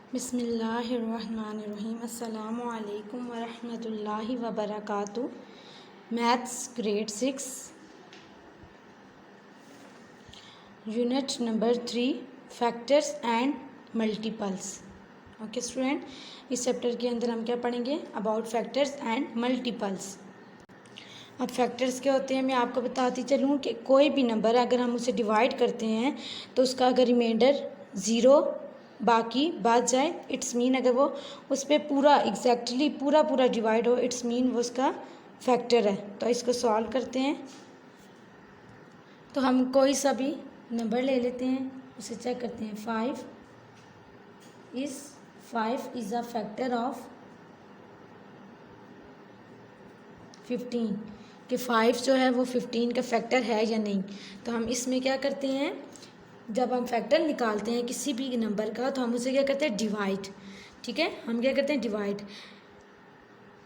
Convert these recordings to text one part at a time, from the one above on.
बिस्मिल्लाहिर्रहमानिर्रहीम। अस्सलामु अलैकुम वरहमतुल्लाहि वबरकातुहू। Maths grade 6 unit number 3 factors and multiples. Okay student, इस चैप्टर के अंदर हम क्या पढ़ेंगे? About factors and multiples. अब फैक्टर्स क्या होते हैं मैं आपको बताती चलूँ कि कोई भी नंबर अगर हम उसे डिवाइड करते हैं तो उसका अगर रिमाइंडर ज़ीरो बाकी बच जाए, इट्स मीन अगर वो उस पर पूरा एग्जैक्टली पूरा डिवाइड हो, इट्स मीन वो उसका फैक्टर है। तो इसको सॉल्व करते हैं। तो हम कोई सा भी नंबर ले लेते हैं, उसे चेक करते हैं। 5 इज़ अ फैक्टर ऑफ 15 कि 5 जो है वो 15 का फैक्टर है या नहीं। तो हम इसमें क्या करते हैं, जब हम फैक्टर निकालते हैं किसी भी नंबर का तो हम उसे क्या करते हैं? डिवाइड। ठीक है, हम क्या करते हैं? Divide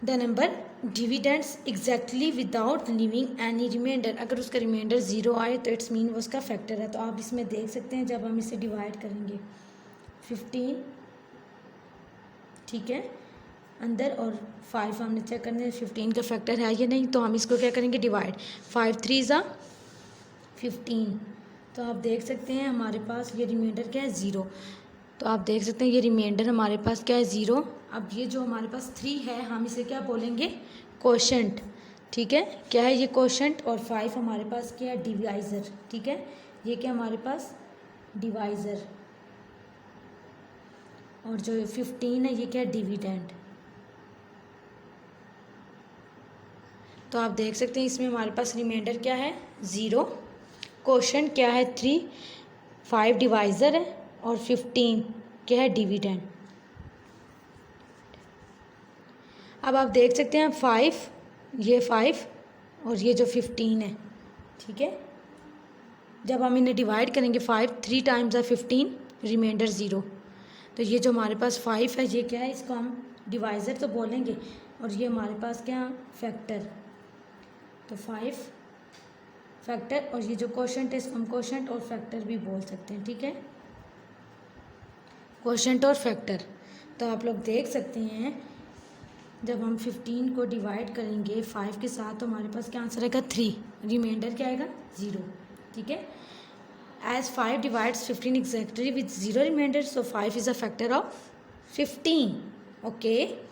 the number dividends exactly without living any reminder. अगर उसका रिमाइंडर ज़ीरो आए तो इट्स मीन वो उसका फैक्टर है। तो आप इसमें देख सकते हैं जब हम इसे डिवाइड करेंगे 15, ठीक है, अंदर और 5 हमने चेक करना है 15 का फैक्टर है या नहीं। तो हम इसको क्या करेंगे? डिवाइड। 5 3 ज़ा 15। तो आप देख सकते हैं हमारे पास ये रिमाइंडर क्या है? ज़ीरो। तो आप देख सकते हैं ये रिमाइंडर हमारे पास क्या है? ज़ीरो। अब ये जो हमारे पास 3 है हम इसे क्या बोलेंगे? कोशेंट। ठीक है, क्या है ये? कोशेंट। और 5 हमारे पास क्या है? डिवाइज़र। ठीक है, ये क्या हमारे पास? डिवाइज़र। और जो 15 है ये क्या है? डिविडेंड। तो आप देख सकते हैं इसमें हमारे पास रिमाइंडर क्या है? ज़ीरो। कोशेंट क्या है? 3। 5 डिवाइज़र है और 15 क्या है? डिविडेंड। अब आप देख सकते हैं 5, ये 5 और ये जो 15 है, ठीक है, जब हम इन्हें डिवाइड करेंगे 5 3 टाइम्स है 15, रिमाइंडर ज़ीरो। तो ये जो हमारे पास 5 है ये क्या है? इसको हम डिवाइज़र तो बोलेंगे और ये हमारे पास क्या? फैक्टर। तो 5 फैक्टर और ये जो कोशेंट है इसको हम कोशेंट और फैक्टर भी बोल सकते हैं। ठीक है, कोशेंट और फैक्टर। तो आप लोग देख सकते हैं जब हम 15 को डिवाइड करेंगे 5 के साथ तो हमारे पास क्या आंसर आएगा? 3। रिमाइंडर क्या आएगा? ज़ीरो। ठीक है, as 5 divides 15 exactly with zero reminder, so 5 is a factor of 15। Okay,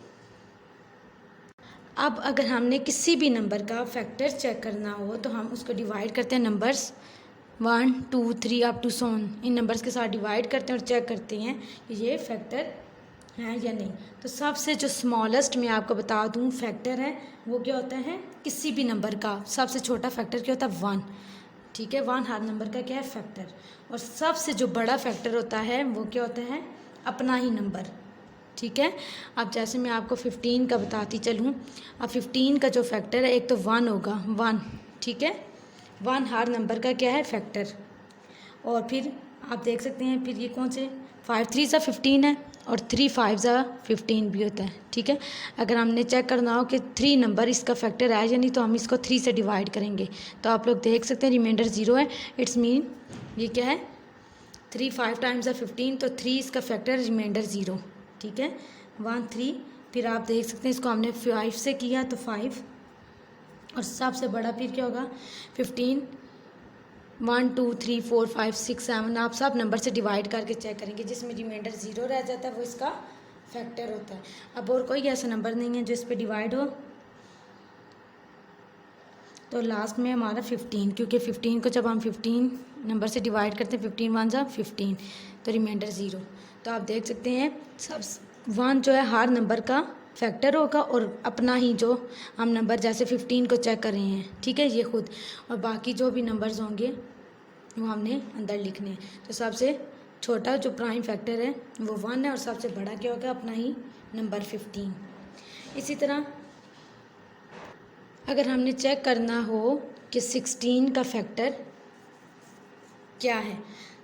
अब अगर हमने किसी भी नंबर का फैक्टर चेक करना हो तो हम उसको डिवाइड करते हैं नंबर्स 1 2 3 अप टू सोन, इन नंबर्स के साथ डिवाइड करते हैं और चेक करते हैं कि ये फैक्टर हैं या नहीं। तो सबसे जो स्मॉलेस्ट मैं आपको बता दूं फैक्टर है वो क्या होता है? किसी भी नंबर का सबसे छोटा फैक्टर क्या होता है? 1। ठीक है, 1 हर नंबर का क्या है? फैक्टर। और सबसे जो बड़ा फैक्टर होता है वो क्या होता है? अपना ही नंबर। ठीक है, अब जैसे मैं आपको 15 का बताती चलूँ। अब 15 का जो फैक्टर है एक तो 1 होगा, 1। ठीक है, 1 हर नंबर का क्या है? फैक्टर। और फिर आप देख सकते हैं फिर ये कौन से 5 3 सा 15 है और 3 5 सा 15 भी होता है। ठीक है, अगर हमने चेक करना हो कि 3 नंबर इसका फैक्टर है या नहीं तो हम इसको 3 से डिवाइड करेंगे। तो आप लोग देख सकते हैं रिमाइंडर ज़ीरो है, इट्स मीन ये क्या है? 3 5 टाइम्स 15, तो 3 इसका फैक्टर, रिमाइंडर ज़ीरो। ठीक है, 1 3। फिर आप देख सकते हैं इसको हमने 5 से किया तो 5 और सबसे बड़ा फिर क्या होगा? 15। 1 2 3 4 5 6 7 आप सब नंबर से डिवाइड करके चेक करेंगे, जिसमें रिमाइंडर ज़ीरो रह जाता है वो इसका फैक्टर होता है। अब और कोई ऐसा नंबर नहीं है जो इस पर डिवाइड हो। तो लास्ट में हमारा 15, क्योंकि 15 को जब हम 15 नंबर से डिवाइड करते हैं 15 1 जा 15, तो रिमाइंडर ज़ीरो। तो आप देख सकते हैं सब 1 जो है हर नंबर का फैक्टर होगा और अपना ही जो हम नंबर जैसे 15 को चेक कर रहे हैं, ठीक है, ये खुद, और बाकी जो भी नंबर्स होंगे वो हमने अंदर लिखने हैं। तो सबसे छोटा जो प्राइम फैक्टर है वो 1 है और सबसे बड़ा क्या होगा? अपना ही नंबर 15। इसी तरह अगर हमने चेक करना हो कि 16 का फैक्टर क्या है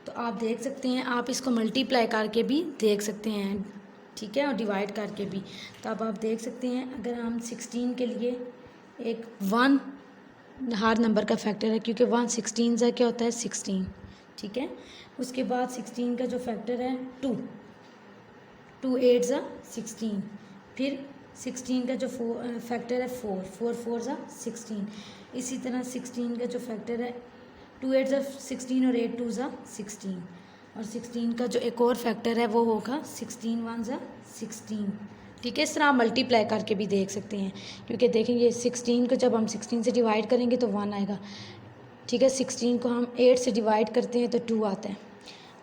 तो आप देख सकते हैं, आप इसको मल्टीप्लाई करके भी देख सकते हैं। ठीक है, और डिवाइड करके भी। तो अब आप देख सकते हैं अगर हम 16 के लिए एक 1 हर नंबर का फैक्टर है, क्योंकि 1 16 से क्या होता है? 16। ठीक है, उसके बाद 16 का जो फैक्टर है 2। 2 8 ज़ा 16, फिर 16 का जो फैक्टर है 4, 4 4 ज़ा 16। इसी तरह 16 का जो फैक्टर है 2 8 ज़ा 16 और 8 2 ज़ा 16, और 16 का जो एक और फैक्टर है वो होगा 16 1 ज़ा 16। ठीक है, इस तरह आप मल्टीप्लाई करके भी देख सकते हैं, क्योंकि देखेंगे 16 को जब हम 16 से डिवाइड करेंगे तो 1 आएगा। ठीक है, 16 को हम 8 से डिवाइड करते हैं तो 2 आता है।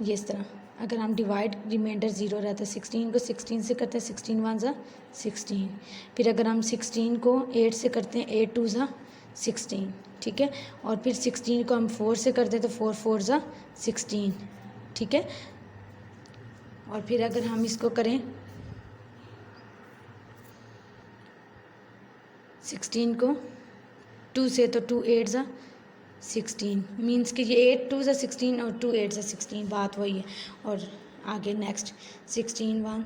ये इस तरह अगर हम डिवाइड रिमाइंडर 0 रहता है, 16 को 16 से करते हैं 16 1 ज़ा 16, फिर अगर हम 16 को 8 से करते हैं 8 2 ज़ा 16। ठीक है, और फिर 16 को हम 4 से करते हैं तो 4 4 ज़ा 16। ठीक है, और फिर अगर हम इसको करें 16 को 2 से तो 2 8 ज़ा 16, मीन्स कि ये 8 2 ज़ा 16 और 2 8 ज़ा 16, बात वही है। और आगे नेक्स्ट 16 1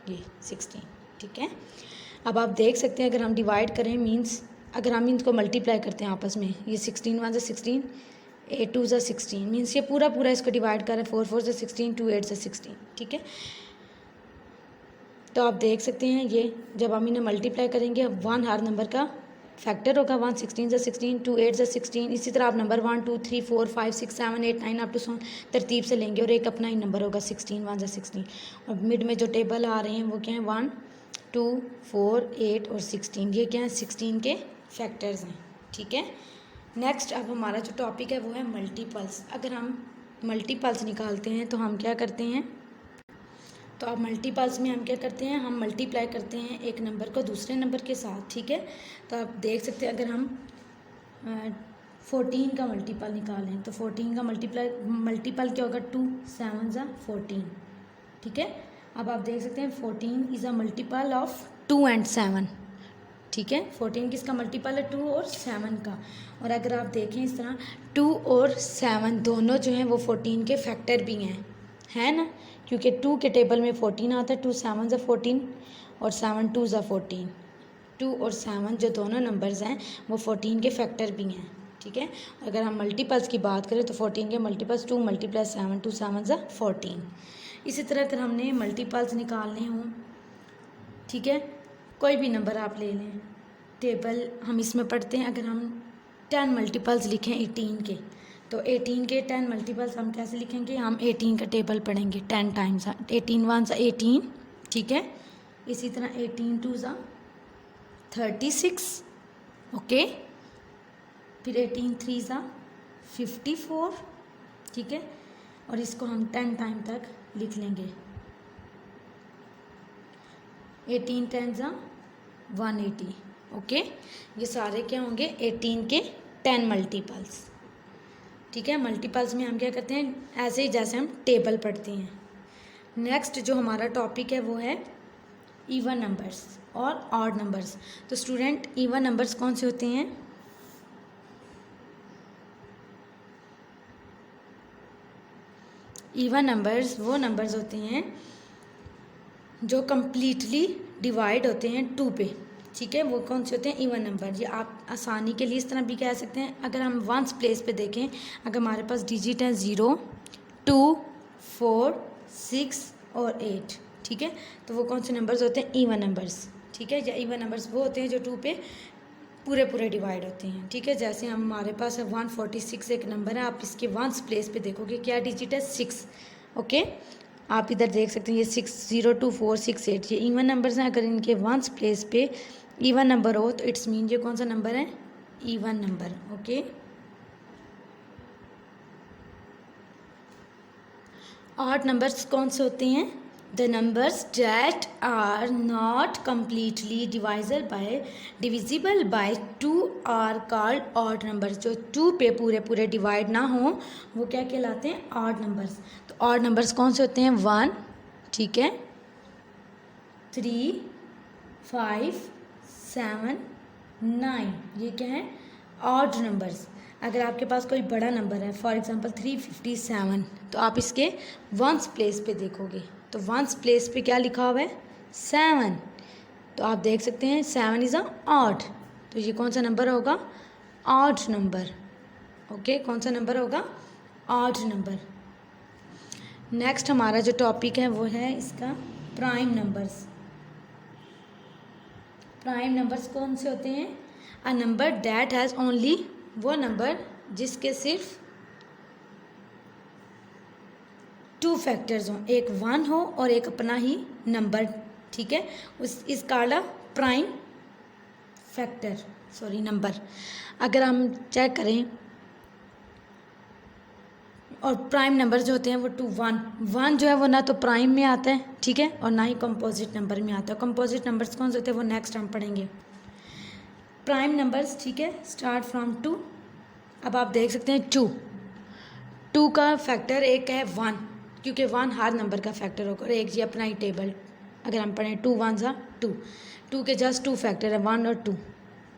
ये 16। ठीक है, अब आप देख सकते हैं अगर हम डिवाइड करें, मीन्स अगर हम इनको मल्टीप्लाई करते हैं आपस में, ये 16 1 ज़ा 16, 8 2 ज़ा 16, मीन्स ये पूरा पूरा इसको डिवाइड कर रहे हैं, 4 4 ज़ा 16, 2 8 ज़ा 16। ठीक है, तो आप देख सकते हैं ये जब हम इन्हें मल्टीप्लाई करेंगे 1 हर नंबर का फैक्टर होगा, 1 16 ज़ा 16, 2 8 ज़ा 16। इसी तरह आप नंबर 1 2 3 4 5 6 7 8 9 अप टू 100 तरतीब से लेंगे और एक अपना ही नंबर होगा 16 1 ज़ा 16। और मिड में जो टेबल आ रहे हैं वो क्या है 1 2 4 8 और 16, ये क्या है 16 के फैक्टर्स हैं। ठीक है, नेक्स्ट अब हमारा जो टॉपिक है वो है मल्टीपल्स। अगर हम मल्टीपल्स निकालते हैं तो हम क्या करते हैं, तो अब मल्टीपल्स में हम क्या करते हैं, हम मल्टीप्लाई करते हैं एक नंबर को दूसरे नंबर के साथ। ठीक है, तो आप देख सकते हैं अगर हम 14 का मल्टीपल निकालें तो 14 का मल्टीपल क्या होगा 2 7 ज़ा 14। ठीक है, अब आप देख सकते हैं 14 is a multiple of 2 and 7। ठीक है, 14 किसका मल्टीपल है 2 और 7 का। और अगर आप देखें इस तरह 2 और 7 दोनों जो हैं वो 14 के फैक्टर भी हैं, है ना, क्योंकि 2 के टेबल में 14 आता है, 2 7 ज़ा 14 और 7 2 ज़ा 14। 2 और 7 जो दोनों नंबर्स हैं वो 14 के फैक्टर भी हैं। ठीक है, अगर हम मल्टीपल्स की बात करें तो 14 के मल्टीपल्स 2 मल्टीप्लाई 7 2 7 ज़ा 14। इसी तरह अगर हमने मल्टीपल्स निकालने हों, ठीक है, कोई भी नंबर आप ले लें, टेबल हम इसमें पढ़ते हैं, अगर हम 10 मल्टीपल्स लिखें 18 के, तो 18 के 10 मल्टीपल्स हम कैसे लिखेंगे, हम 18 का टेबल पढ़ेंगे 10 टाइम्स, 18 1 ज़ा 18। ठीक है, इसी तरह 18 2 ज़ा 36। ओके, फिर 18 3 ज़ा 54। ठीक है, और इसको हम 10 टाइम तक लिख लेंगे, 18 10 ज़ा 180। ओके, ये सारे क्या होंगे 18 के 10 मल्टीपल्स। ठीक है, मल्टीपल्स में हम क्या करते हैं, ऐसे ही जैसे हम टेबल पढ़ते हैं। नेक्स्ट जो हमारा टॉपिक है वो है इवन नंबर्स और ऑड नंबर्स। तो स्टूडेंट इवन नंबर्स कौन से होते हैं, इवन नंबर्स वो नंबर्स होते हैं जो कम्प्लीटली डिवाइड होते हैं 2 पे। ठीक है, वो कौन से होते हैं इवन नंबर। ये आप आसानी के लिए इस तरह भी कह सकते हैं, अगर हम वंस प्लेस पे देखें, अगर हमारे पास डिजिट हैं 0 2 4 6 और 8। ठीक है, तो वो कौन से नंबर्स होते हैं इवन नंबर्स। ठीक है, या इवन नंबर्स वो होते हैं जो 2 पे पूरे पूरे डिवाइड होते हैं। ठीक है, जैसे हमारे पास है 146 एक नंबर है, आप इसके वंस प्लेस पे देखोगे क्या डिजिट है 6। ओके, आप इधर देख सकते हैं ये 6 0 2 4 6 8 ये इवन नंबर्स हैं। अगर इनके वंस प्लेस पे इवन नंबर हो तो इट्स मीन ये कौन सा नंबर है even number. Okay, odd numbers कौन से होते हैं, the numbers that are not completely divisible by 2 are called odd numbers. जो 2 पे पूरे पूरे डिवाइड ना हो वो क्या कहलाते हैं ऑड नंबर्स। तो ऑड नंबर्स कौन से होते हैं 1, ठीक है, 3 5 7 9, ये क्या है ऑड नंबर्स। अगर आपके पास कोई बड़ा नंबर है, फॉर एग्जांपल 357, तो आप इसके वंस प्लेस पे देखोगे तो वंस प्लेस पे क्या लिखा हुआ है 7, तो आप देख सकते हैं 7 इज़ अ ऑड, तो ये कौन सा नंबर होगा ऑड नंबर। ओके, कौन सा नंबर होगा ऑड नंबर। नेक्स्ट हमारा जो टॉपिक है वो है इसका प्राइम नंबर्स। प्राइम नंबर्स कौन से होते हैं? A number that has only, वो नंबर जिसके सिर्फ 2 फैक्टर्स हों, एक 1 हो और एक अपना ही नंबर, ठीक है, उस इस called prime factor, sorry number. अगर हम चेक करें, और प्राइम नंबर जो होते हैं वो 2 1 जो है वो ना तो प्राइम में आता है, ठीक है, और ना ही कंपोजिट नंबर में आता है। कंपोजिट नंबर्स कौन से होते हैं वो नेक्स्ट हम पढ़ेंगे। प्राइम नंबर्स, ठीक है, स्टार्ट फ्रॉम 2। अब आप देख सकते हैं 2 का फैक्टर एक है 1, क्योंकि 1 हर नंबर का फैक्टर होगा, और एक जी अपना ही टेबल अगर हम पढ़ें 2 1 सा 2 के जस्ट 2 फैक्टर है 1 और 2,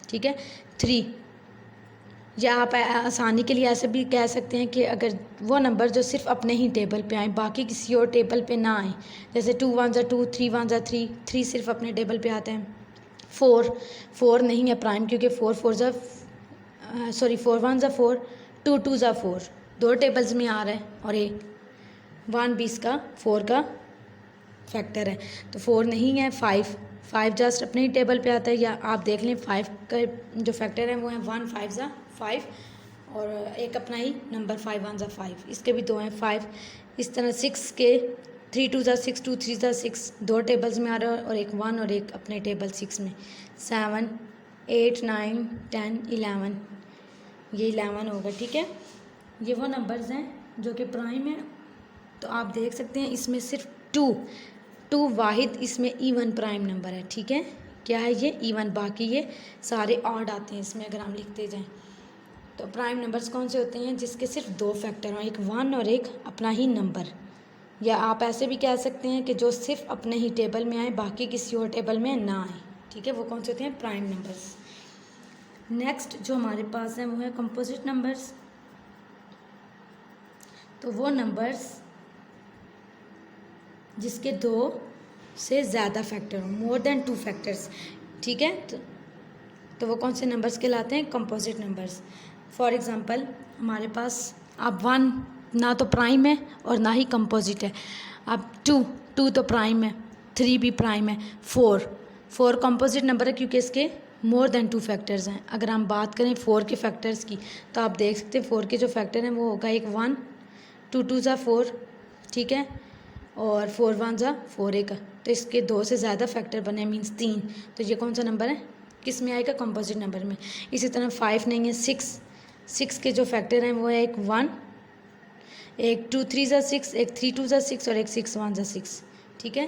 ठीक है। 3, या आप आसानी के लिए ऐसे भी कह सकते हैं कि अगर वो नंबर जो सिर्फ अपने ही टेबल पे आए, बाकी किसी और टेबल पे ना आए, जैसे 2 1 सा 2 3 1 सा 3 सिर्फ अपने टेबल पे आते हैं। 4 नहीं है प्राइम, क्योंकि 4 1 सा 4 2 2 सा 4 दो टेबल्स में आ रहा है, और एक 1 भी इसका 4 का फैक्टर है, तो 4 नहीं है। 5 जस्ट अपने ही टेबल पे आता है, या आप देख लें 5 का जो फैक्टर है वो है 1 5 सा 5, और एक अपना ही नंबर 5 1 सा 5, इसके भी 2 हैं 5। इस तरह 6 के 3 2 सा 6 2 3 सा 6 दो टेबल्स में आ रहा है, और एक 1 और एक अपने टेबल 6 में। 7 8 9 10 11, ये 11 होगा, ठीक है। ये वो नंबर्स हैं जो कि प्राइम है। तो आप देख सकते हैं इसमें सिर्फ 2 वाहिद इसमें इवन प्राइम नंबर है, ठीक है। क्या है ये? इवन, बाकी ये सारे ऑड आते हैं इसमें अगर हम लिखते जाएं। तो प्राइम नंबर्स कौन से होते हैं? जिसके सिर्फ 2 फैक्टर हों, एक 1 और एक अपना ही नंबर, या आप ऐसे भी कह सकते हैं कि जो सिर्फ अपने ही टेबल में आए, बाकी किसी और टेबल में ना आए, ठीक है, वो कौन से होते हैं? Prime numbers. नेक्स्ट जो हमारे पास है वो है कंपोजिट नंबर्स। तो वो नंबर्स जिसके 2 से ज़्यादा फैक्टर हो, मोर देन 2 फैक्टर्स, ठीक है, तो वो कौन से नंबर्स कहलाते हैं? Composite numbers. फॉर एग्ज़ाम्पल हमारे पास अब 1 ना तो प्राइम है और ना ही कंपोजिट है। अब 2 तो प्राइम है, 3 भी प्राइम है, 4 कंपोजिट नंबर है क्योंकि इसके मोर देन 2 फैक्टर्स हैं। अगर हम बात करें 4 के फैक्टर्स की, तो आप देख सकते हैं 4 के जो फैक्टर हैं वो होगा एक 1 2 2 सा 4, ठीक है, और 4 1 सा 4 एक, तो इसके 2 से ज़्यादा फैक्टर बने, मीन्स 3, तो ये कौन सा नंबर है? किस में आएगा? कंपोजिट नंबर में। इसी तरह 5 नहीं है, 6 के जो फैक्टर हैं वो है एक 1, एक 2 3 सा 6, एक 3 2 सा 6, और एक 6 1 सा 6, ठीक है।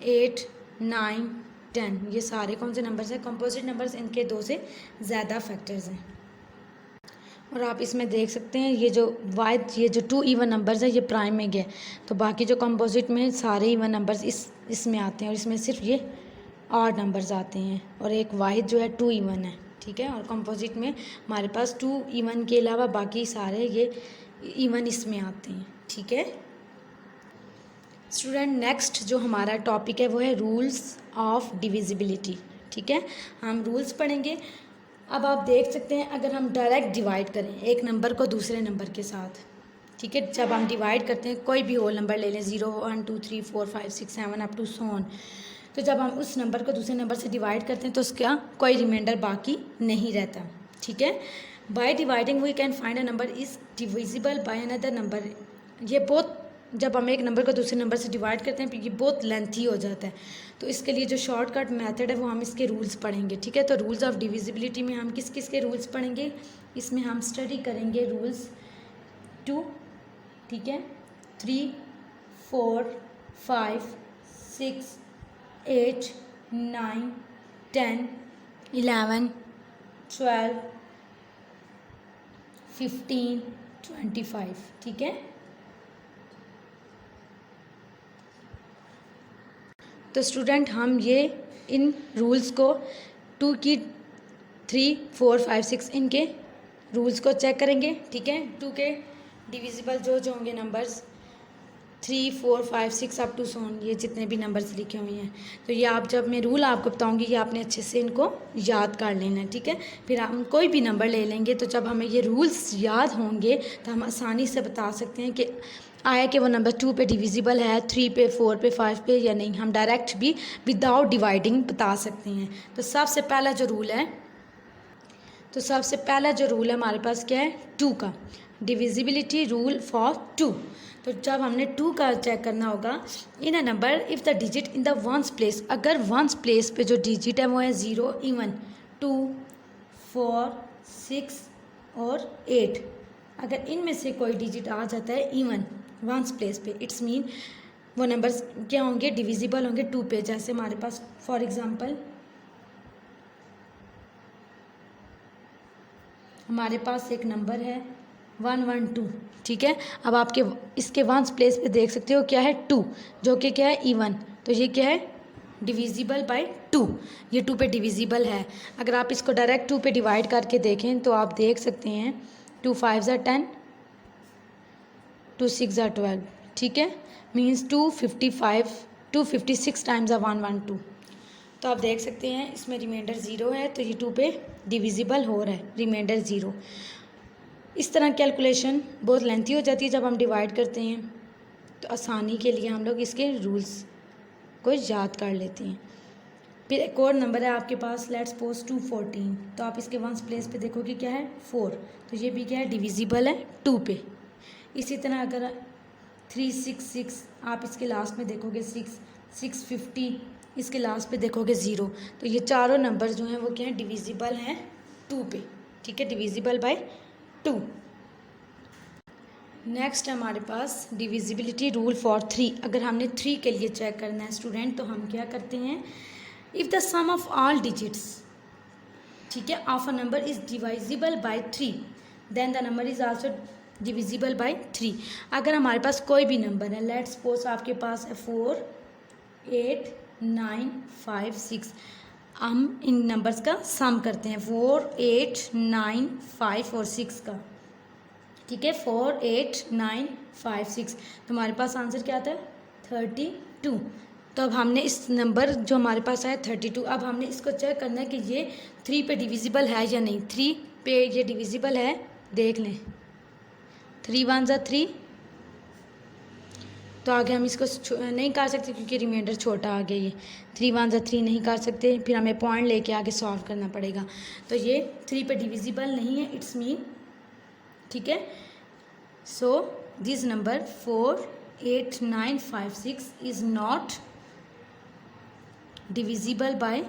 8 9 10, ये सारे कौन से नंबर्स हैं? कंपोजिट नंबर्स, इनके 2 से ज़्यादा फैक्टर्स हैं। और आप इसमें देख सकते हैं ये जो 2 इवन नंबर्स है ये प्राइम में गए, तो बाकी जो कंपोजिट में सारे इवन नंबर्स इसमें आते हैं, और इसमें सिर्फ ये ऑड नंबर्स आते हैं, और एक वाहिद जो है 2 इवन है, ठीक है। और कंपोजिट में हमारे पास 2 इवन के अलावा बाकी सारे ये इवन इसमें आते हैं, ठीक है स्टूडेंट। नेक्स्ट जो हमारा टॉपिक है वो है रूल्स ऑफ डिविजिबिलिटी, ठीक है, हम रूल्स पढ़ेंगे। अब आप देख सकते हैं अगर हम डायरेक्ट डिवाइड करें एक नंबर को दूसरे नंबर के साथ, ठीक है, जब हम डिवाइड करते हैं कोई भी होल नंबर ले लें, 0 1 2 3 4 5 6 7 अप टू सो ऑन, तो जब हम उस नंबर को दूसरे नंबर से डिवाइड करते हैं तो उसका कोई रिमाइंडर बाकी नहीं रहता, ठीक है। By dividing we can find a number is divisible by another number. ये बहुत, जब हम एक नंबर को दूसरे नंबर से डिवाइड करते हैं ये बहुत लेंथी हो जाता है, तो इसके लिए जो शॉर्टकट मेथड है वो हम इसके रूल्स पढ़ेंगे, ठीक है। तो रूल्स ऑफ डिविजिबिलिटी में हम किस किस के रूल्स पढ़ेंगे? इसमें हम स्टडी करेंगे रूल्स 2, ठीक है, 3 4 5 6 8 9 10 11 12 15 25, ठीक है। तो स्टूडेंट हम ये इन रूल्स को 2 की 3 4 5 6 इनके रूल्स को चेक करेंगे, ठीक है। 2 के डिविजिबल जो होंगे नंबर्स 3 4 5 6 अप टू सोन, ये जितने भी नंबर्स लिखे हुए हैं, तो ये आप जब मैं रूल आपको बताऊंगी ये आपने अच्छे से इनको याद कर लेना है, ठीक है। फिर हम कोई भी नंबर ले लेंगे तो जब हमें ये रूल्स याद होंगे तो हम आसानी से बता सकते हैं कि आया कि वो नंबर 2 पे डिविजिबल है, 3 पे, 4 पे, 5 पे या नहीं। हम डायरेक्ट भी विदाउट डिवाइडिंग बता सकते हैं। तो सबसे पहला जो रूल है हमारे पास क्या है, 2 का, डिविजिबिलिटी रूल फॉर 2। तो जब हमने 2 का चेक करना होगा, in a number if the digit in the ones place, अगर वंस प्लेस पे जो डिजिट है वो है 0, इवन 2, 4, 6 और 8, अगर इनमें से कोई डिजिट आ जाता है इवन वंस प्लेस पे, इट्स मीन वो नंबर्स क्या होंगे, डिविजिबल होंगे 2 पे। जैसे हमारे पास फॉर एग्जांपल हमारे पास एक नंबर है 112, ठीक है। अब आपके इसके वंस प्लेस पे देख सकते हो क्या है, 2, जो कि क्या है, इवन। तो ये क्या है, डिविजिबल बाय 2, ये 2 पे डिविजिबल है। अगर आप इसको डायरेक्ट 2 पे डिवाइड करके देखें तो आप देख सकते हैं 2 5 are 10, 2 6 are 12, ठीक है। Means 256 times 112। तो आप देख सकते हैं इसमें रिमाइंडर 0 है, तो ये 2 पे डिविजिबल हो रहा है, रिमाइंडर 0। इस तरह कैलकुलेशन बहुत लेंथी हो जाती है जब हम डिवाइड करते हैं, तो आसानी के लिए हम लोग इसके रूल्स को याद कर लेते हैं। फिर एक और नंबर है आपके पास, लेट्स सपोज 214, तो आप इसके वंस प्लेस पे देखोगे क्या है, 4, तो ये भी क्या है, डिविजिबल है 2 पे। इसी तरह अगर 366, आप इसके लास्ट में देखोगे 6, 650, इसके लास्ट पे देखोगे 0, तो ये चारों नंबर जो हैं वो क्या है, डिविजिबल हैं 2 पे, ठीक है, डिविजिबल बाय 2। नेक्स्ट है हमारे पास डिविजिबिलिटी रूल फॉर 3। अगर हमने 3 के लिए चेक करना है स्टूडेंट, तो हम क्या करते हैं, if the sum of all digits, ठीक है, of a number is divisible by 3, then the number is also divisible by 3। अगर हमारे पास कोई भी नंबर है, लेट्स सपोज आपके पास है 4, 8, 9, 5, 6, हम इन नंबर्स का सम करते हैं, 4, 8, 9, 5 और 6 का, ठीक है, 4, 8, 9, 5, 6, तो हमारे पास आंसर क्या आता है, 32। तो अब हमने इस नंबर जो हमारे पास आया 32, अब हमने इसको चेक करना है कि ये 3 पे डिविजिबल है या नहीं। 3 पे ये डिविजिबल है, देख लें, 3 1 are 3, तो आगे हम इसको नहीं कर सकते क्योंकि रिमाइंडर छोटा आ गया, ये 3 1 are 3 नहीं कर सकते, फिर हमें पॉइंट लेके आगे सॉल्व करना पड़ेगा। तो ये 3 पे डिविजिबल नहीं है, इट्स मीन, ठीक है। So this number 4, 8, 9, 5, 6 is not divisible by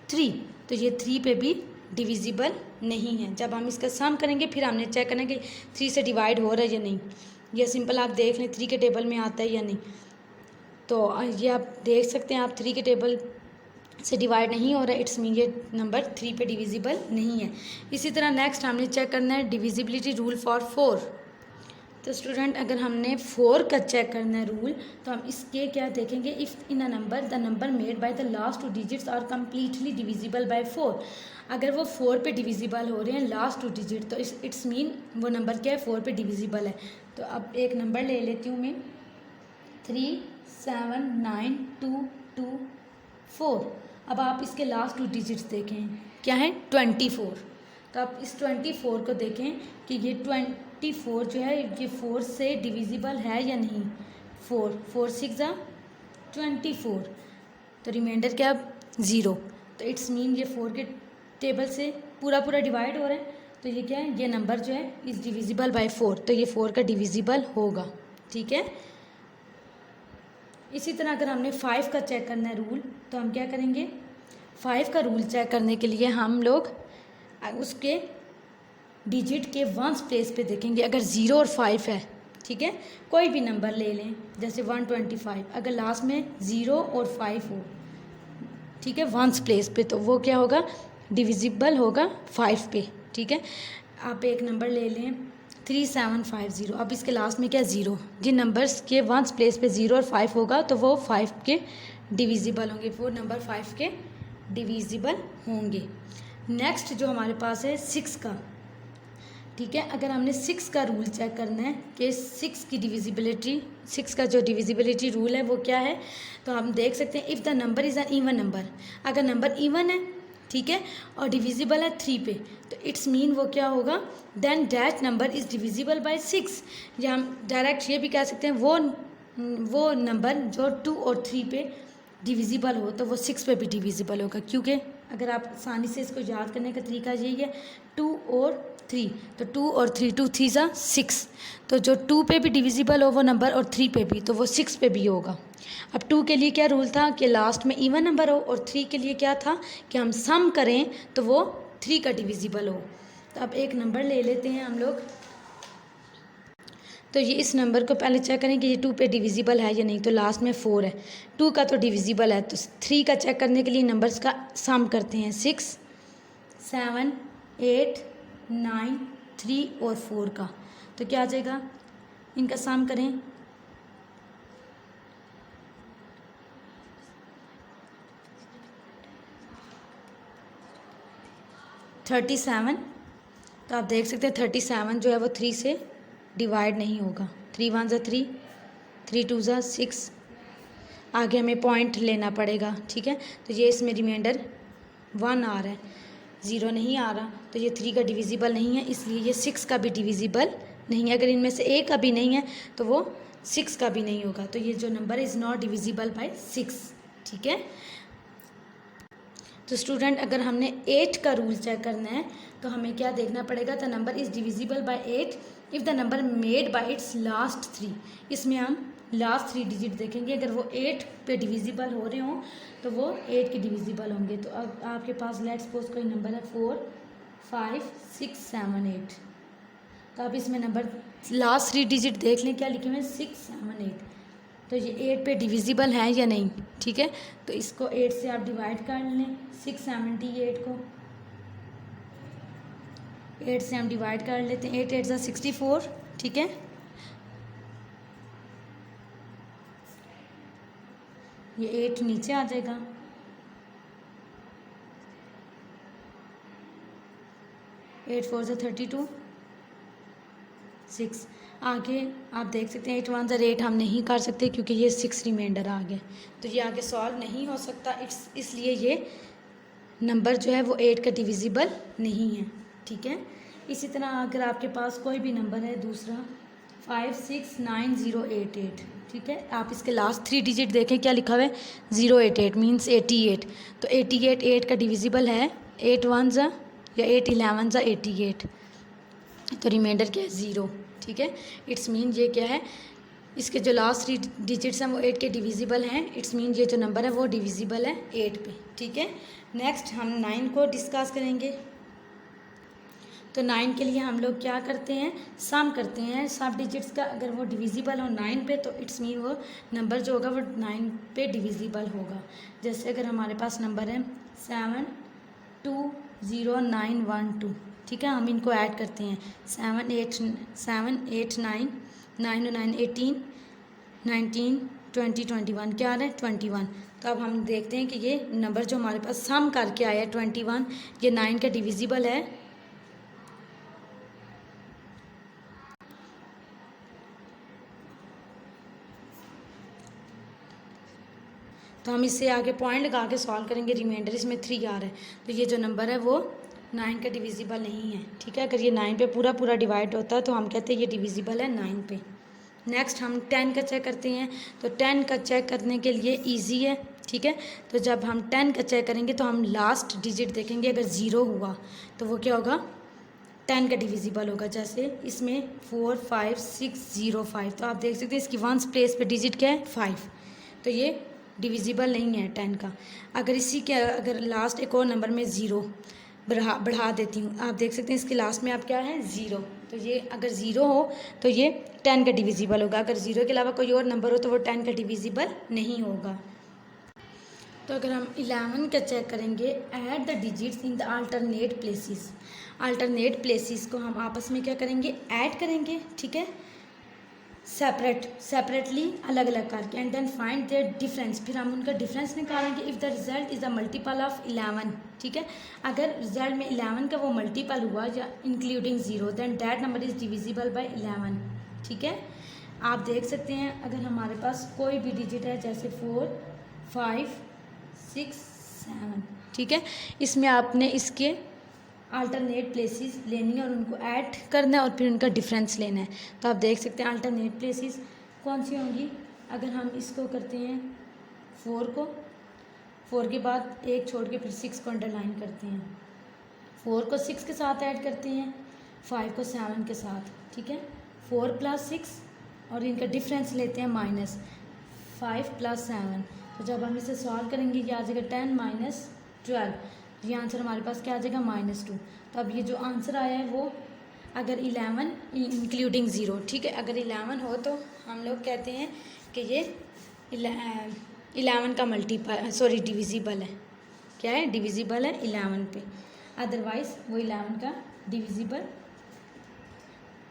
3, तो ये 3 पे भी डिविजिबल नहीं है। जब हम इसका सम करेंगे फिर हमने चेक करना कि 3 से डिवाइड हो रहा है या नहीं। ये सिंपल आप देख लें 3 के टेबल में आता है या नहीं, तो ये आप देख सकते हैं, आप 3 के टेबल से डिवाइड नहीं हो रहा है, इट्स मीन ये नंबर 3 पे डिविजिबल नहीं है। इसी तरह नेक्स्ट हमने चेक करना है डिविजिबिलिटी रूल फॉर 4। तो स्टूडेंट अगर हमने 4 का चेक करना है रूल, तो हम इसके क्या देखेंगे, if in a number the number made by the last 2 digits are completely divisible by 4। अगर वो 4 पे डिविजिबल हो रहे हैं लास्ट 2 डिजिट, तो इट्स मीन वो नंबर क्या है, 4 पे डिविजिबल है। तो अब एक नंबर ले लेती हूँ मैं, 3 7 9 2 2 4। अब आप इसके लास्ट 2 डिजिट्स देखें क्या है, 24। तो आप इस 24 को देखें कि ये 24 जो है ये 4 से डिविजिबल है या नहीं। 4 6 are 24, तो रिमाइंडर क्या, 0, तो इट्स मीन ये 4 के टेबल से पूरा डिवाइड हो रहा है, तो ये क्या है, ये नंबर जो है इज़ डिविजिबल बाय 4, तो ये 4 का डिविजिबल होगा, ठीक है। इसी तरह अगर हमने 5 का चेक करना है रूल, तो हम क्या करेंगे, 5 का रूल चेक करने के लिए हम लोग उसके डिजिट के वंस प्लेस पे देखेंगे। अगर 0 और 5 है, ठीक है, कोई भी नंबर ले लें, जैसे 125, अगर लास्ट में 0 और 5 हो, ठीक है, वंस प्लेस पे, तो वो क्या होगा, डिविजिबल होगा 5 पे, ठीक है। आप एक नंबर ले लें 3750, अब इसके लास्ट में क्या, 0, जिन नंबर्स के वंस प्लेस पे 0 और 5 होगा तो वो 5 के डिविजिबल होंगे, वो नंबर 5 के डिविजिबल होंगे। नेक्स्ट जो हमारे पास है 6 का, ठीक है, अगर हमने 6 का रूल चेक करना है कि 6 की डिविजिबिलिटी, 6 का जो डिविजिबिलिटी रूल है वो क्या है, तो हम देख सकते हैं if the number is an even number, अगर नंबर इवन है ठीक है, और डिविजिबल है 3 पे, तो इट्स मीन वो क्या होगा, then that number is divisible by 6। या हम डायरेक्ट ये भी कह सकते हैं वो नंबर जो 2 और 3 पे डिविजिबल हो तो वो 6 पे भी डिविजिबल होगा, क्योंकि अगर आप आसानी से इसको याद करने का तरीका यही है 2 और 3, तो 2 और 3, 2 3 ज़ा 6, तो जो 2 पे भी डिविजिबल हो वो नंबर और 3 पे भी, तो वो 6 पे भी होगा। अब 2 के लिए क्या रूल था कि लास्ट में इवन नंबर हो, और 3 के लिए क्या था कि हम सम करें तो वो 3 का डिविजिबल हो। तो अब एक नंबर ले लेते हैं हम लोग, तो ये इस नंबर को पहले चेक करें कि ये 2 पे डिविजिबल है या नहीं, तो लास्ट में 4 है, 2 का तो डिविजिबल है, तो 3 का चेक करने के लिए नंबर्स का सम करते हैं, 6 7 8 9 3 और 4 का, तो क्या आ जाएगा, इनका सम करें, 37। तो आप देख सकते हैं 37 जो है वो 3 से डिवाइड नहीं होगा, 3 1 ज़ा 3, 3 2 ज़ा 6, आगे हमें पॉइंट लेना पड़ेगा, ठीक है, तो ये इसमें रिमाइंडर 1 आ रहा है, 0 नहीं आ रहा, तो ये 3 का डिविजिबल नहीं है, इसलिए ये 6 का भी डिविजिबल नहीं है। अगर इनमें से एक का भी नहीं है तो वो 6 का भी नहीं होगा, तो ये जो number is not divisible by 6, ठीक है। तो स्टूडेंट अगर हमने 8 का रूल चेक करना है तो हमें क्या देखना पड़ेगा, the number is divisible bye 8 if the number made bye it's last 3। इसमें हम लास्ट 3 डिजिट देखेंगे, अगर वो 8 पे डिविजिबल हो रहे हों तो वो 8 के डिविजिबल होंगे। तो अब आपके पास लेट्स सपोज कोई नंबर है 4 5 6 7 8, तो आप इसमें नंबर लास्ट 3 डिजिट देख लें क्या लिखे हुए हैं 6 7 8, तो ये 8 पे डिविजिबल है या नहीं, ठीक है। तो इसको 8 से आप डिवाइड कर लें, 678 को 8 से हम डिवाइड कर लेते हैं, 8 8 ज़ा 64, ठीक है। ये 8 नीचे आ जाएगा, 8 4 ज़ा 32, 6 आगे आप देख सकते हैं 8 1 ज़ा 8 हम नहीं कर सकते क्योंकि ये 6 रिमाइंडर आ गया, तो ये आगे सॉल्व नहीं हो सकता, इसलिए ये नंबर जो है वो 8 का डिविजिबल नहीं है, ठीक है। इसी तरह अगर आपके पास कोई भी नंबर है दूसरा 5 6 9 0 8 8, ठीक है, आप इसके लास्ट 3 डिजिट देखें क्या लिखा हुआ है 088 मीन्स 88, तो 88 8 का डिविजिबल है, 8 1 ज़ा या 8 11 ज़ा 88, तो रिमाइंडर क्या है 0, ठीक है। इट्स मीन ये क्या है, इसके जो लास्ट 3 डिजिट्स हैं वो 8 के डिविजिबल हैं, इट्स मीन ये जो नंबर है वो डिविजिबल है 8 पे, ठीक है। नेक्स्ट हम 9 को डिस्कस करेंगे। तो 9 के लिए हम लोग क्या करते हैं, सम करते हैं सब डिजिट्स का, अगर वो डिविजिबल हो 9 पे तो इट्स मीन वो नंबर जो होगा वो 9 पे डिविजिबल होगा। जैसे अगर हमारे पास नंबर है 7 2 0 9 1 2, ठीक है, हम इनको ऐड करते हैं 7 8 9 9 9 18 19 20 21, क्या आ रहा है 21। तो अब हम देखते हैं कि ये नंबर जो हमारे पास सम करके आया है 21, ये 9 का डिविजिबल है, तो हम इससे आगे पॉइंट लगा के सॉल्व करेंगे, रिमाइंडर इसमें 3 आ रहा है, तो ये जो नंबर है वो 9 का डिविजिबल नहीं है, ठीक है। अगर ये 9 पे पूरा पूरा डिवाइड होता है तो हम कहते हैं ये डिविजिबल है 9 पे। नेक्स्ट हम 10 का चेक करते हैं, तो 10 का चेक करने के लिए इजी है, ठीक है। तो जब हम 10 का चेक करेंगे तो हम लास्ट डिजिट देखेंगे, अगर 0 हुआ तो वो क्या होगा 10 का डिविजिबल होगा। जैसे इसमें 4 5 6 0 5, तो आप देख सकते हैं इसकी वंस प्लेस पे डिजिट क्या है 5, तो ये डिविजिबल नहीं है 10 का। अगर इसी के अगर लास्ट एक और नंबर में 0 बढ़ा देती हूँ, आप देख सकते हैं इसके लास्ट में आप क्या है 0, तो ये अगर 0 हो तो ये 10 का डिविजिबल होगा, अगर 0 के अलावा कोई और नंबर हो तो वो 10 का डिविजिबल नहीं होगा। तो अगर हम 11 का चेक करेंगे, add the digits in the alternate places, alternate places को हम आपस में क्या करेंगे ऐड करेंगे, ठीक है, सेपरेटली अलग अलग करके, and then find their difference, फिर हम उनका डिफरेंस निकालेंगे if the result is the multiple of 11, ठीक है। अगर रिजल्ट में 11 का वो मल्टीपल हुआ या including 0, then that number is divisible by 11, ठीक है। आप देख सकते हैं अगर हमारे पास कोई भी डिजिट है जैसे 4 5 6 7, ठीक है। इसमें आपने इसके अल्टरनेट प्लेसेस लेनी है और उनको ऐड करना है और फिर उनका डिफरेंस लेना है। तो आप देख सकते हैं अल्टरनेट प्लेसेस कौन सी होंगी। अगर हम इसको करते हैं 4 को, 4 के बाद 1 छोड़ के फिर 6 को अंडरलाइन करते हैं, 4 को 6 के साथ ऐड करते हैं, 5 को 7 के साथ, ठीक है। 4 + 6 और इनका डिफरेंस लेते हैं -5 + 7। तो जब हम इसे सॉल्व करेंगे ये आ जाएगा 10 - 12, ये आंसर हमारे पास क्या आ जाएगा -2। तो अब ये जो आंसर आया है वो अगर 11 इंक्लूडिंग 0, ठीक है, अगर 11 हो तो हम लोग कहते हैं कि ये 11 का डिविजिबल है। क्या है? डिविजिबल है 11 पे, अदरवाइज़ वो 11 का डिविजिबल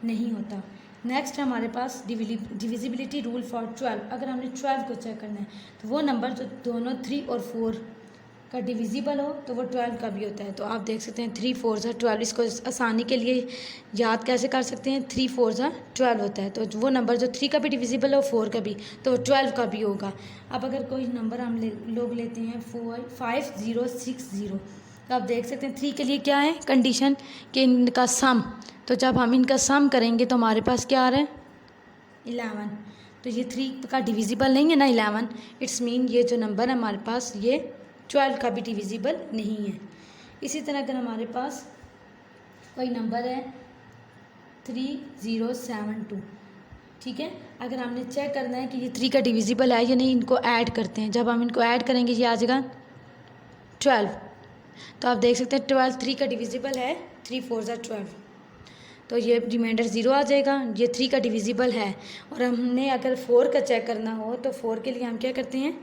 नहीं होता। नेक्स्ट हमारे पास डिविजिबिलिटी रूल फॉर 12। अगर हमने 12 को चेक करना है तो वो नंबर जो दोनों 3 और 4 का डिविजिबल हो तो वो 12 का भी होता है। तो आप देख सकते हैं 3 4 12। इसको आसानी के लिए याद कैसे कर सकते हैं, 3 4 12 होता है। तो वो नंबर जो 3 का भी डिविजिबल हो 4 का भी, तो 12 का भी होगा। अब अगर कोई नंबर हम लोग लेते हैं 5 0 6 0, तो आप देख सकते हैं 3 के लिए क्या है कंडीशन कि इनका सम। तो जब हम इनका सम करेंगे तो हमारे पास क्या आ रहा है 11। तो ये 3 का डिविजिबल नहीं है ना 11, इट्स मीन ये जो नंबर है हमारे पास ये 12 का भी डिविजिबल नहीं है। इसी तरह अगर हमारे पास कोई नंबर है 3072, ठीक है, अगर हमने चेक करना है कि ये 3 का डिविजिबल है या नहीं, इनको ऐड करते हैं। जब हम इनको ऐड करेंगे ये आ जाएगा 12। तो आप देख सकते हैं 12 3 का डिविजिबल है, 3 4 12, तो ये रिमाइंडर 0 आ जाएगा। ये 3 का डिविजिबल है। और हमने अगर 4 का चेक करना हो तो 4 के लिए हम क्या करते हैं,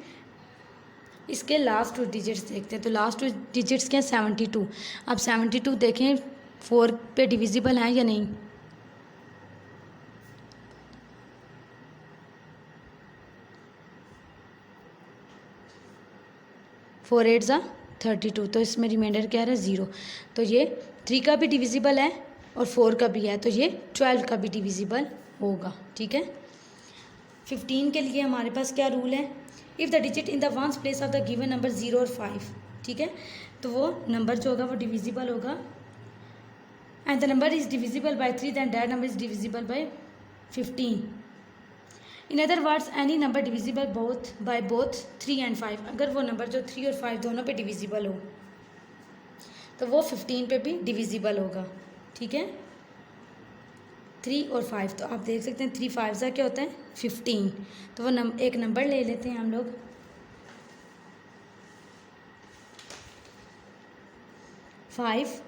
इसके लास्ट 2 डिजिट्स देखते हैं। तो लास्ट 2 डिजिट्स क्या हैं 72। अब 72 देखें 4 पे डिविजिबल है या नहीं। फोर 8 ज़ा 32, तो इसमें रिमाइंडर क्या है 0। तो ये 3 का भी डिविजिबल है और 4 का भी है, तो ये 12 का भी डिविजिबल होगा, ठीक है। 15 के लिए हमारे पास क्या रूल है, if the digit in the ones place of the given number 0 और 5, ठीक है, तो वो नंबर जो होगा वो डिविजिबल होगा। And the number is divisible by 3, than that number is divisible by 15। In other words any number divisible by both 3 and 5। अगर वो नंबर जो 3 और 5 दोनों पे डिविजिबल हो तो वो 15 पे भी डिविजिबल होगा, ठीक है, 3 और 5। तो आप देख सकते हैं 3 5 ज़ा क्या होता है 15। तो वो एक नंबर ले लेते हैं हम लोग 5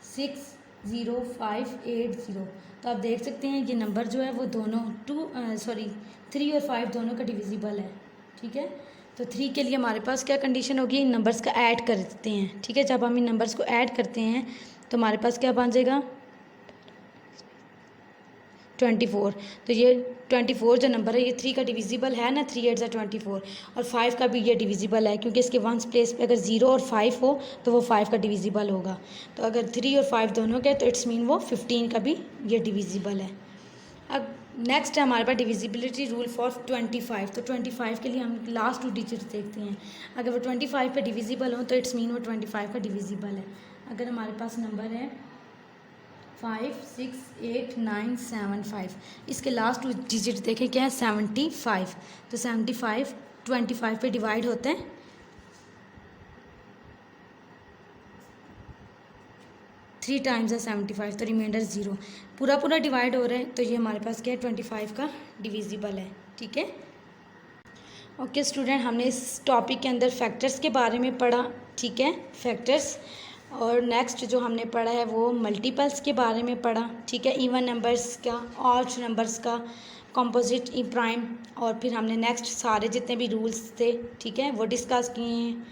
6 0 5 8 0। तो आप देख सकते हैं ये नंबर जो है वो दोनों 3 और 5 दोनों का डिविजिबल है, ठीक है। तो 3 के लिए हमारे पास क्या कंडीशन होगी, इन नंबर्स का ऐड करते हैं, ठीक है। जब हम इन नंबर्स को ऐड करते हैं तो हमारे पास क्या बन जाएगा 24। तो ये 24 जो नंबर है ये 3 का डिविजिबल है ना, 3 8 ज़ा 24, और 5 का भी ये डिविजिबल है क्योंकि इसके वंस प्लेस पे अगर 0 और 5 हो तो वो 5 का डिविजिबल होगा। तो अगर 3 और 5 दोनों के तो इट्स मीन वो 15 का भी ये डिविजिबल है। अब नेक्स्ट है हमारे पास डिविजिबिलिटी रूल फॉर 25। तो 25 के लिए हम लास्ट 2 डिजिट्स देखते हैं। अगर वो 25 पे डिविजिबल हो तो इट्स मीन वो 25 का डिविजिबल है। अगर हमारे पास नंबर है 5 6 8 9 7 5, इसके लास्ट 2 डिजिट देखें क्या है 75। तो 75 25 पे डिवाइड होते हैं 3 टाइम्स है 75, तो रिमाइंडर 0। पूरा डिवाइड हो रहा है तो ये हमारे पास क्या है 25 का डिविजिबल है, ठीक है। ओके स्टूडेंट, हमने इस टॉपिक के अंदर फैक्टर्स के बारे में पढ़ा, ठीक है, फैक्टर्स। और नेक्स्ट जो हमने पढ़ा है वो मल्टीपल्स के बारे में पढ़ा, ठीक है, इवन नंबर्स का, ऑड नंबर्स का, कंपोजिट, प्राइम, और फिर हमने नेक्स्ट सारे जितने भी रूल्स थे, ठीक है, वो डिस्कस किए हैं।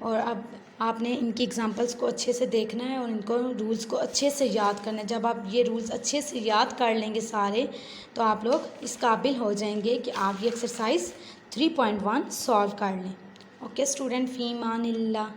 और अब आपने इनकी एग्जांपल्स को अच्छे से देखना है और इनको रूल्स को अच्छे से याद करना है। जब आप ये रूल्स अच्छे से याद कर लेंगे सारे तो आप लोग इस काबिल हो जाएंगे कि आप ये एक्सरसाइज 3.1 सॉल्व कर लें। ओके स्टूडेंट, फ़ी मानिल्लाह।